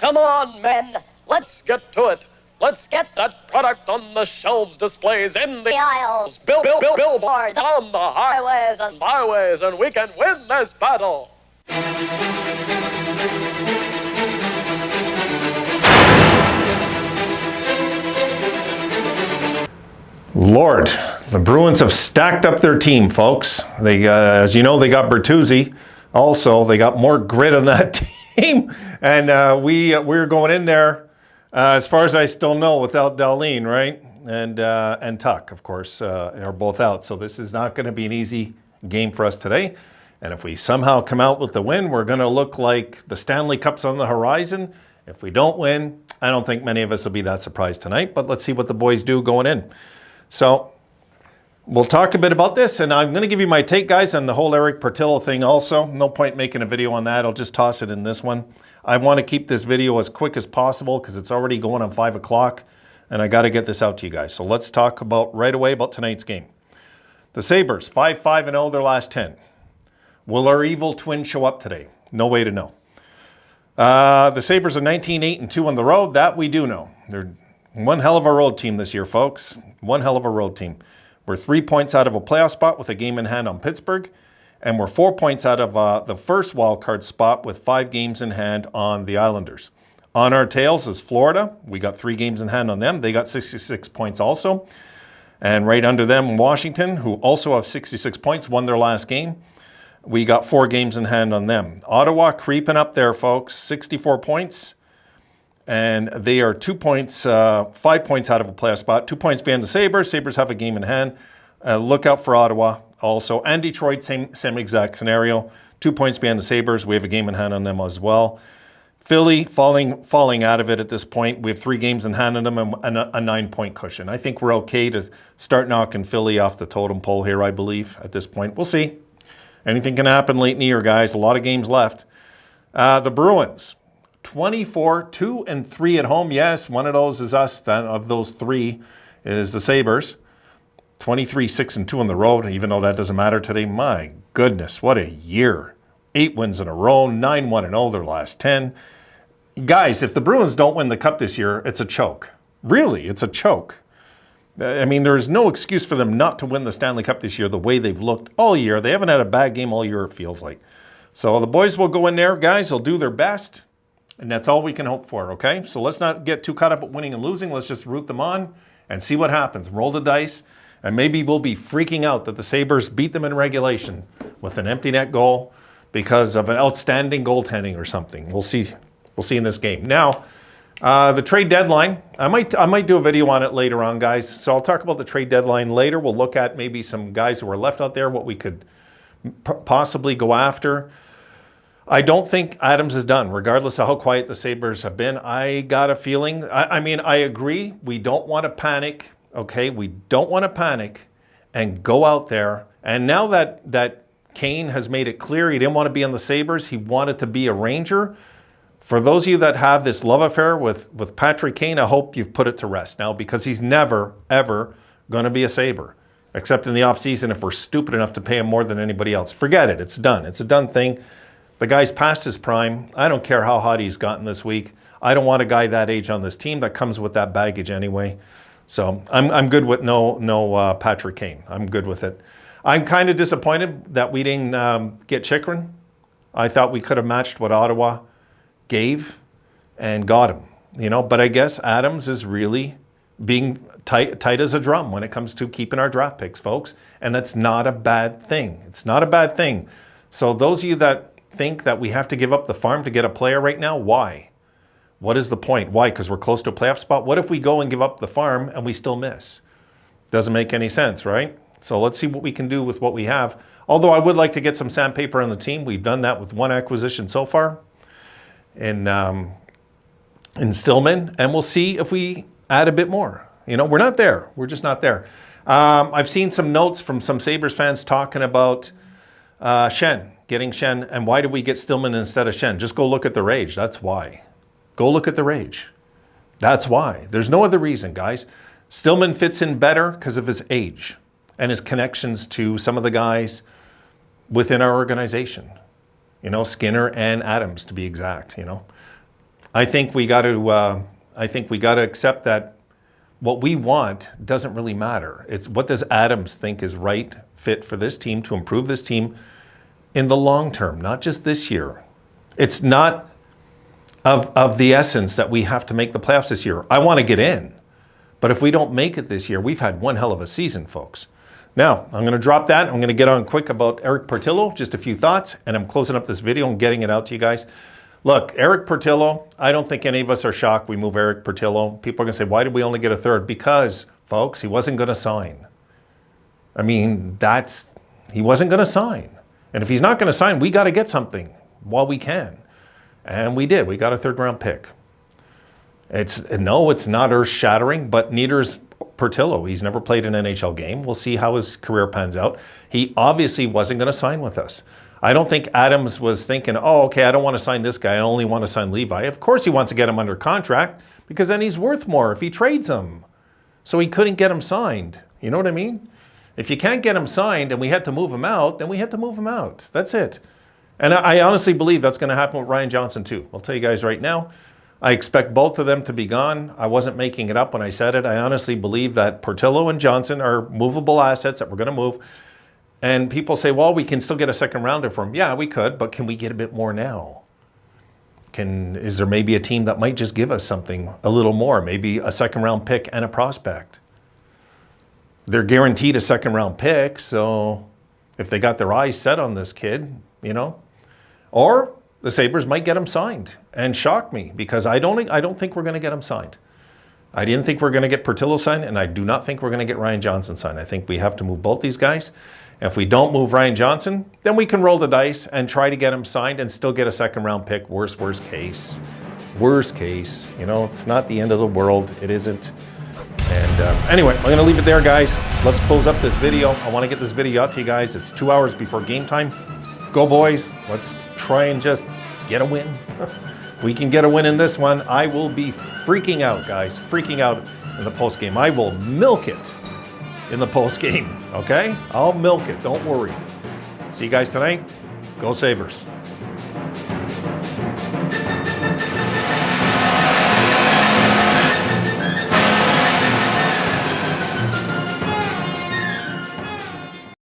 Come on, men. Let's get to it. Let's get that product on the shelves, displays, in the aisles, billboards, on the highways and byways, and we can win this battle. Lord, the Bruins have stacked up their team, folks. They, as you know, they got Bertuzzi. Also, they got more grit on that team, and we're going in there. As far as I still know, without Darlene, right? And Tuck, of course, are both out. So this is not going to be an easy game for us today. And if we somehow come out with the win, we're going to look like the Stanley Cup's on the horizon. If we don't win, I don't think many of us will be that surprised tonight. But let's see what the boys do going in. So we'll talk a bit about this. And I'm going to give you my take, guys, on the whole Erik Portillo thing also. No point making a video on that. I'll just toss it in this one. I want to keep this video as quick as possible because it's already going on 5 o'clock and I got to get this out to you guys. So let's talk about right away about tonight's game. The Sabres, 5-5-0 their last 10. Will our evil twin show up today? No way to know. The Sabres are 19-8-2 on the road. That we do know. They're one hell of a road team this year, folks. One hell of a road team. We're 3 points out of a playoff spot with a game in hand on Pittsburgh. And we're 4 points out of the first wild card spot with 5 games in hand on the Islanders. On our tails is Florida. We got 3 games in hand on them. They got 66 points also. And right under them, Washington, who also have 66 points, won their last game. We got 4 games in hand on them. Ottawa creeping up there, folks, 64 points. And they are 2 points, 5 points out of a playoff spot. 2 points behind the Sabres. Sabres have a game in hand. Look out for Ottawa. Also, and Detroit, same exact scenario. 2 points behind the Sabres. We have a game in hand on them as well. Philly falling out of it at this point. We have 3 games in hand on them and a 9-point cushion. I think we're okay to start knocking Philly off the totem pole here, I believe, at this point. We'll see. Anything can happen late in the year, guys. A lot of games left. The Bruins, 24-2-3 at home. Yes, one of those is us. Of those 3 is the Sabres. 23-6-2 on the road, even though that doesn't matter today. My goodness, what a year. 8 wins in a row, 9-1-0 their last 10. Guys, if the Bruins don't win the Cup this year, it's a choke. Really, it's a choke. I mean, there's no excuse for them not to win the Stanley Cup this year the way they've looked all year. They haven't had a bad game all year, it feels like. So the boys will go in there, guys. They'll do their best, and that's all we can hope for, okay? So let's not get too caught up at winning and losing. Let's just root them on and see what happens. Roll the dice. And maybe we'll be freaking out that the Sabres beat them in regulation with an empty net goal because of an outstanding goaltending or something. We'll see. We'll see in this game. Now, the trade deadline. I might do a video on it later on, guys. So I'll talk about the trade deadline later. We'll look at maybe some guys who are left out there, what we could possibly go after. I don't think Adams is done, regardless of how quiet the Sabres have been. I got a feeling. I mean, I agree. We don't want to panic. Okay, we don't want to panic and go out there. And now that Kane has made it clear he didn't want to be on the Sabres, he wanted to be a Ranger. For those of you that have this love affair with Patrick Kane, I hope you've put it to rest now, because he's never, ever going to be a Sabre, except in the offseason if we're stupid enough to pay him more than anybody else. Forget it. It's done. It's a done thing. The guy's past his prime. I don't care how hot he's gotten this week. I don't want a guy that age on this team that comes with that baggage anyway. So I'm good with no Patrick Kane. I'm good with it. I'm kind of disappointed that we didn't get Chychrun. I thought we could have matched what Ottawa gave and got him. You know, but I guess Adams is really being tight as a drum when it comes to keeping our draft picks, folks. And that's not a bad thing. It's not a bad thing. So those of you that think that we have to give up the farm to get a player right now, why? What is the point? Why? Because we're close to a playoff spot? What if we go and give up the farm and we still miss? Doesn't make any sense, right? So let's see what we can do with what we have. Although I would like to get some sandpaper on the team. We've done that with one acquisition so far in Stillman. And we'll see if we add a bit more. You know, we're not there. We're just not there. I've seen some notes from some Sabres fans talking about Schenn, getting Schenn. And why did we get Stillman instead of Schenn? Just go look at the Rage. That's why. Go look at the Rage. That's why. There's no other reason, guys. Stillman fits in better because of his age and his connections to some of the guys within our organization. You know, Skinner and Adams, to be exact, you know. I think we got to accept that what we want doesn't really matter. It's what does Adams think is right fit for this team to improve this team in the long term, not just this year. It's not of the essence that we have to make the playoffs this year. I want to get in, but if we don't make it this year, we've had one hell of a season, folks. Now, I'm going to drop that. I'm going to get on quick about Erik Portillo, just a few thoughts, and I'm closing up this video and getting it out to you guys. Look, Erik Portillo, I don't think any of us are shocked we move Erik Portillo. People are going to say, why did we only get a third? Because, folks, he wasn't going to sign. I mean, he wasn't going to sign. And if he's not going to sign, we got to get something while we can. And we did. We got a third-round pick. It's not earth-shattering, but neither is Portillo. He's never played an NHL game. We'll see how his career pans out. He obviously wasn't going to sign with us. I don't think Adams was thinking, oh, okay, I don't want to sign this guy. I only want to sign Levi. Of course he wants to get him under contract because then he's worth more if he trades him. So he couldn't get him signed. You know what I mean? If you can't get him signed and we had to move him out, then we had to move him out. That's it. And I honestly believe that's going to happen with Ryan Johnson too. I'll tell you guys right now, I expect both of them to be gone. I wasn't making it up when I said it. I honestly believe that Portillo and Johnson are movable assets that we're going to move. And people say, well, we can still get a second rounder for him. Yeah, we could, but can we get a bit more now? Is there maybe a team that might just give us something a little more? Maybe a second round pick and a prospect. They're guaranteed a second round pick, so if they got their eyes set on this kid, or the Sabres might get him signed and shock me because I don't think we're going to get him signed. I didn't think we're going to get Portillo signed, and I do not think we're going to get Ryan Johnson signed. I think we have to move both these guys. If we don't move Ryan Johnson, then we can roll the dice and try to get him signed and still get a second round pick. Worst case. Worst case. It's not the end of the world. It isn't. And anyway, I'm going to leave it there, guys. Let's close up this video. I want to get this video out to you guys. It's 2 hours before game time. Go, boys. Let's try and just get a win. If we can get a win in this one, I will be freaking out, guys. Freaking out in the postgame. I will milk it in the postgame, okay? I'll milk it. Don't worry. See you guys tonight. Go Sabres.